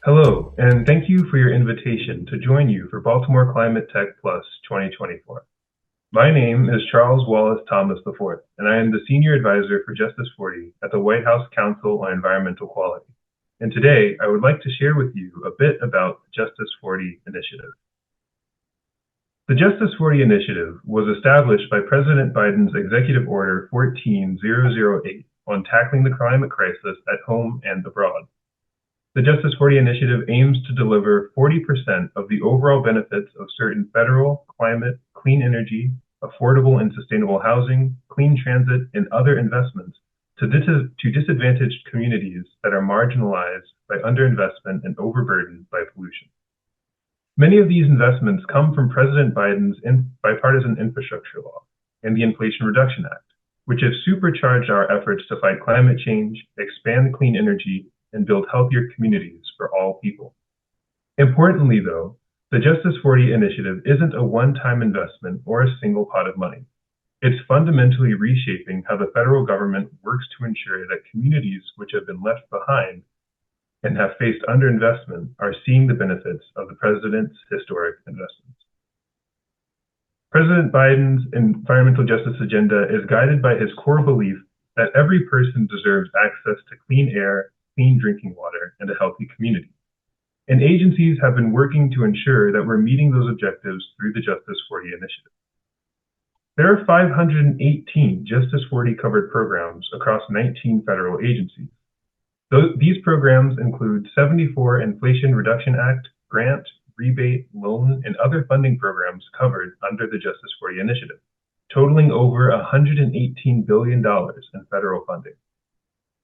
Hello, and thank you for your invitation to join you for Baltimore Climate Tech Plus 2024. My name is Charles Wallace Thomas IV, and I am the Senior Advisor for Justice 40 at the White House Council on Environmental Quality. And today, I would like to share with you a bit about the Justice 40 initiative. The Justice 40 initiative was established by President Biden's Executive Order 14008 on tackling the climate crisis at home and abroad. The Justice 40 initiative aims to deliver 40% of the overall benefits of certain federal, climate, clean energy, affordable and sustainable housing, clean transit, and other investments to disadvantaged communities that are marginalized by underinvestment and overburdened by pollution. Many of these investments come from President Biden's bipartisan infrastructure law and the Inflation Reduction Act, which have supercharged our efforts to fight climate change, expand clean energy, and build healthier communities for all people. Importantly, though, the Justice 40 initiative isn't a one-time investment or a single pot of money. It's fundamentally reshaping how the federal government works to ensure that communities which have been left behind and have faced underinvestment are seeing the benefits of the president's historic investments. President Biden's environmental justice agenda is guided by his core belief that every person deserves access to clean air, clean drinking water, and a healthy community. And agencies have been working to ensure that we're meeting those objectives through the Justice 40 initiative. There are 518 Justice 40 covered programs across 19 federal agencies. These programs include 74 Inflation Reduction Act, grant, rebate, loan, and other funding programs covered under the Justice 40 initiative, totaling over $118 billion in federal funding.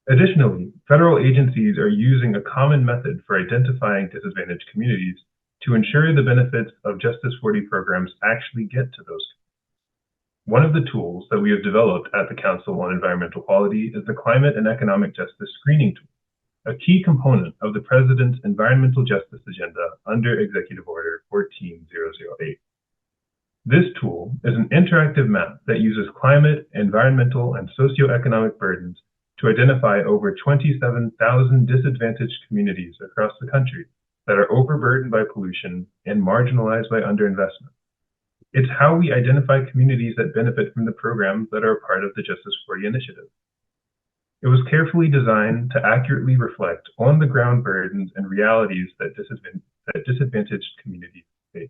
Additionally, federal agencies are using a common method for identifying disadvantaged communities to ensure the benefits of Justice 40 programs actually get to those communities. One of the tools that we have developed at the Council on Environmental Quality is the Climate and Economic Justice Screening Tool, a key component of the President's Environmental Justice Agenda under Executive Order 14008. This tool is an interactive map that uses climate, environmental, and socioeconomic burdens to identify over 27,000 disadvantaged communities across the country that are overburdened by pollution and marginalized by underinvestment. It's how we identify communities that benefit from the programs that are a part of the Justice 40 initiative. It was carefully designed to accurately reflect on-the-ground burdens and realities that disadvantaged communities face.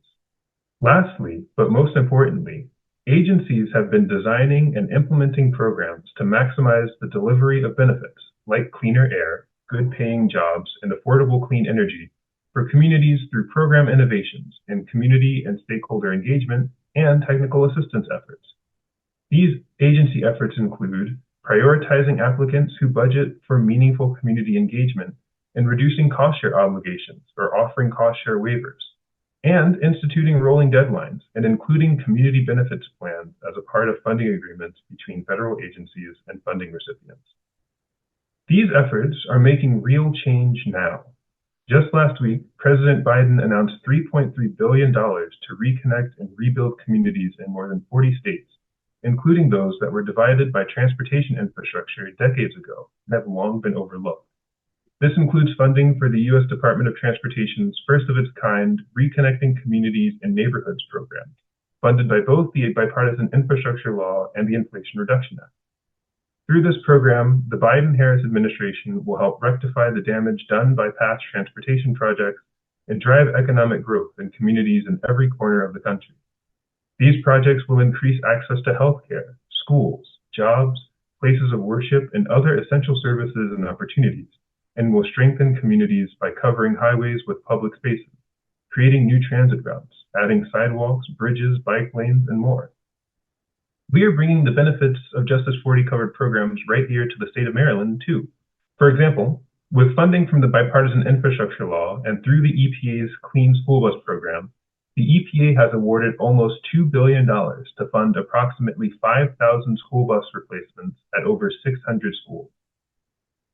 Lastly, but most importantly, agencies have been designing and implementing programs to maximize the delivery of benefits like cleaner air, good-paying jobs, and affordable clean energy for communities through program innovations in community and stakeholder engagement and technical assistance efforts. These agency efforts include prioritizing applicants who budget for meaningful community engagement and reducing cost-share obligations or offering cost-share waivers, and instituting rolling deadlines and including community benefits plans as a part of funding agreements between federal agencies and funding recipients. These efforts are making real change now. Just last week, President Biden announced $3.3 billion to reconnect and rebuild communities in more than 40 states, including those that were divided by transportation infrastructure decades ago and have long been overlooked. This includes funding for the U.S. Department of Transportation's first-of-its-kind Reconnecting Communities and Neighborhoods program, funded by both the Bipartisan Infrastructure Law and the Inflation Reduction Act. Through this program, the Biden-Harris administration will help rectify the damage done by past transportation projects and drive economic growth in communities in every corner of the country. These projects will increase access to healthcare, schools, jobs, places of worship, and other essential services and opportunities, and will strengthen communities by covering highways with public spaces, creating new transit routes, adding sidewalks, bridges, bike lanes, and more. We are bringing the benefits of Justice 40 covered programs right here to the state of Maryland, too. For example, with funding from the Bipartisan Infrastructure Law and through the EPA's Clean School Bus program, the EPA has awarded almost $2 billion to fund approximately 5,000 school bus replacements at over 600 schools.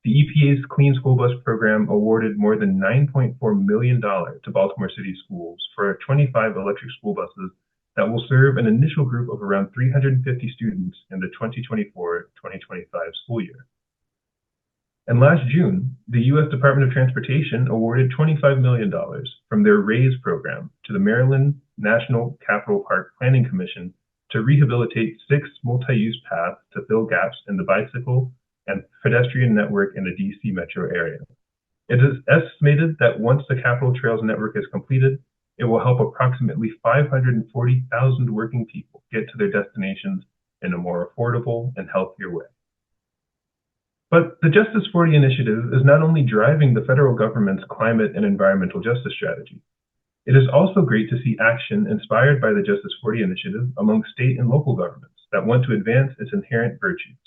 The EPA's Clean School Bus program awarded more than $9.4 million to Baltimore City schools for 25 electric school buses that will serve an initial group of around 350 students in the 2024-2025 school year. And last June, the U.S. Department of Transportation awarded $25 million from their RAISE program to the Maryland National Capital Park Planning Commission to rehabilitate 6 multi-use paths to fill gaps in the bicycle and pedestrian network in the DC metro area. It is estimated that once the Capitol Trails network is completed, it will help approximately 540,000 working people get to their destinations in a more affordable and healthier way. But the Justice 40 initiative is not only driving the federal government's climate and environmental justice strategy. It is also great to see action inspired by the Justice 40 initiative among state and local governments that want to advance its inherent virtues: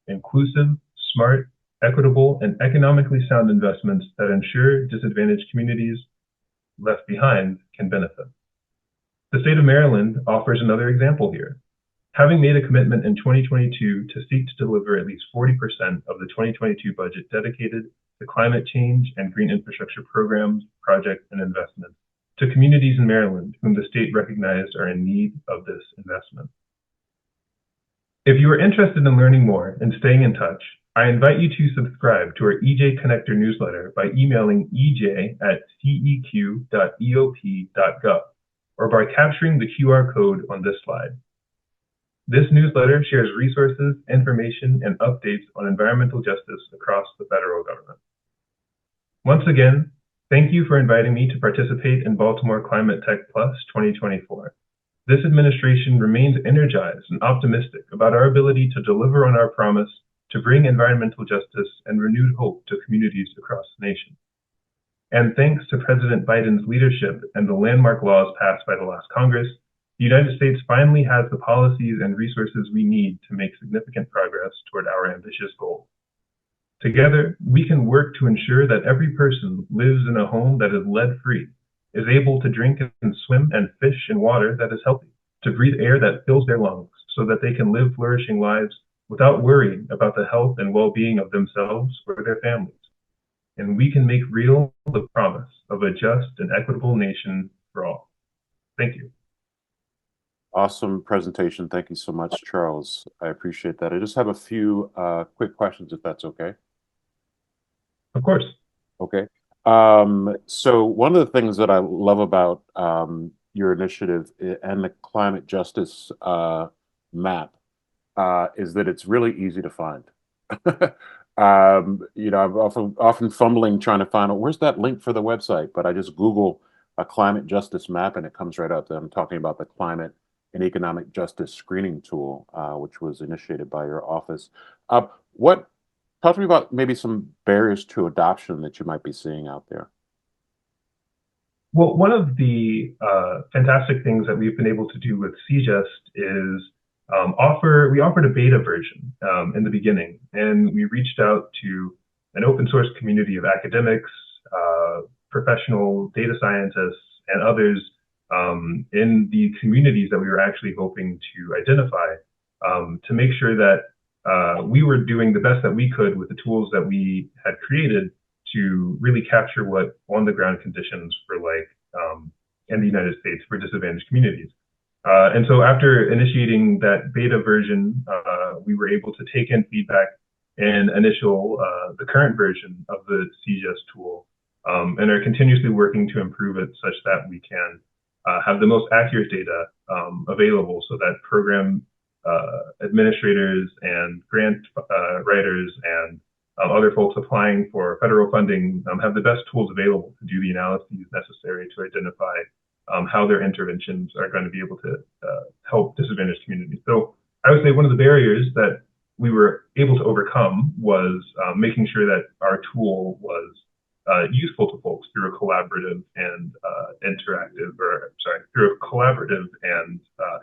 inclusive, smart, equitable, and economically sound investments that ensure disadvantaged communities left behind can benefit. The state of Maryland offers another example here. Having made a commitment in 2022 to seek to deliver at least 40% of the 2022 budget dedicated to climate change and green infrastructure programs, projects, and investments to communities in Maryland whom the state recognized are in need of this investment. If you are interested in learning more and staying in touch, I invite you to subscribe to our EJ Connector newsletter by emailing ej@ceq.eop.gov or by capturing the QR code on this slide. This newsletter shares resources, information, and updates on environmental justice across the federal government. Once again, thank you for inviting me to participate in Baltimore Climate Tech Plus 2024. This administration remains energized and optimistic about our ability to deliver on our promise to bring environmental justice and renewed hope to communities across the nation. And thanks to President Biden's leadership and the landmark laws passed by the last Congress, the United States finally has the policies and resources we need to make significant progress toward our ambitious goals. Together, we can work to ensure that every person lives in a home that is lead-free, is able to drink and swim and fish in water that is healthy, to breathe air that fills their lungs so that they can live flourishing lives without worrying about the health and well-being of themselves or their families. And we can make real the promise of a just and equitable nation for all. Thank you. Awesome presentation. Thank you so much, Charles. I appreciate that. I just have a few quick questions, if that's okay. Of course. Okay. So one of the things that I love about your initiative and the climate justice map is that it's really easy to find. You know, I'm often fumbling trying to find out where's that link for the website, but I just Google a climate justice map and it comes right up. I'm talking about the climate and economic justice screening tool, which was initiated by your office. Talk to me about maybe some barriers to adoption that you might be seeing out there. Well, one of the fantastic things that we've been able to do with CJust is we offered a beta version in the beginning, and we reached out to an open source community of academics, professional data scientists, and others in the communities that we were actually hoping to identify to make sure that we were doing the best that we could with the tools that we had created to really capture what on-the-ground conditions were like in the United States for disadvantaged communities. And so after initiating that beta version, we were able to take in feedback and the current version of the CJust tool and are continuously working to improve it such that we can have the most accurate data available so that program administrators and grant writers and other folks applying for federal funding have the best tools available to do the analyses necessary to identify how their interventions are going to be able to help disadvantaged communities. So I would say one of the barriers that we were able to overcome was making sure that our tool was useful to folks through a collaborative and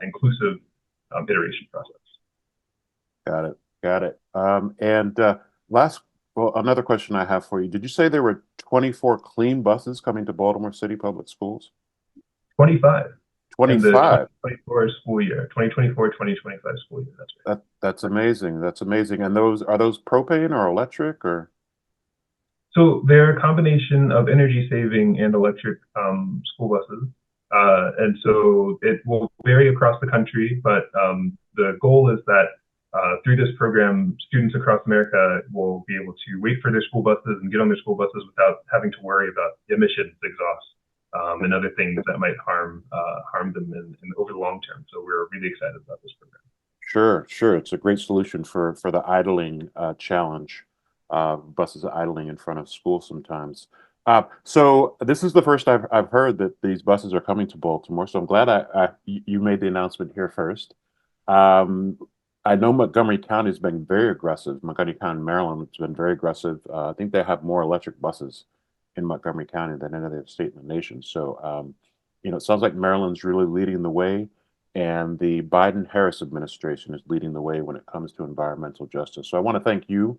inclusive iteration process. Got it. Another question I have for you. Did you say there were 24 clean buses coming to Baltimore City Public Schools? 25. 25. In the 2024 school year, 2024-2025 school year. That's right. That's amazing. That's amazing. And are those propane or electric or? So they're a combination of energy saving and electric school buses. And so it will vary across the country, but the goal is that Through this program, students across America will be able to wait for their school buses and get on their school buses without having to worry about emissions, exhaust, and other things that might harm them over the long term. So we're really excited about this program. Sure, sure. It's a great solution for the idling challenge. Buses idling in front of school sometimes. So this is the first I've heard that these buses are coming to Baltimore. So I'm glad you made the announcement here first. Um, I know Montgomery County has been very aggressive. Montgomery County, Maryland, has been very aggressive. I think they have more electric buses in Montgomery County than any other state in the nation. So, it sounds like Maryland's really leading the way, and the Biden-Harris administration is leading the way when it comes to environmental justice. So I want to thank you.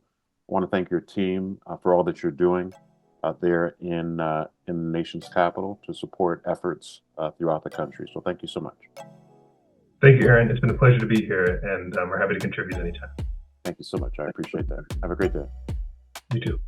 I want to thank your team for all that you're doing out there in the nation's capital to support efforts throughout the country. So thank you so much. Thank you, Aaron. It's been a pleasure to be here, and we're happy to contribute anytime. Thank you so much. I appreciate that. Have a great day. You too.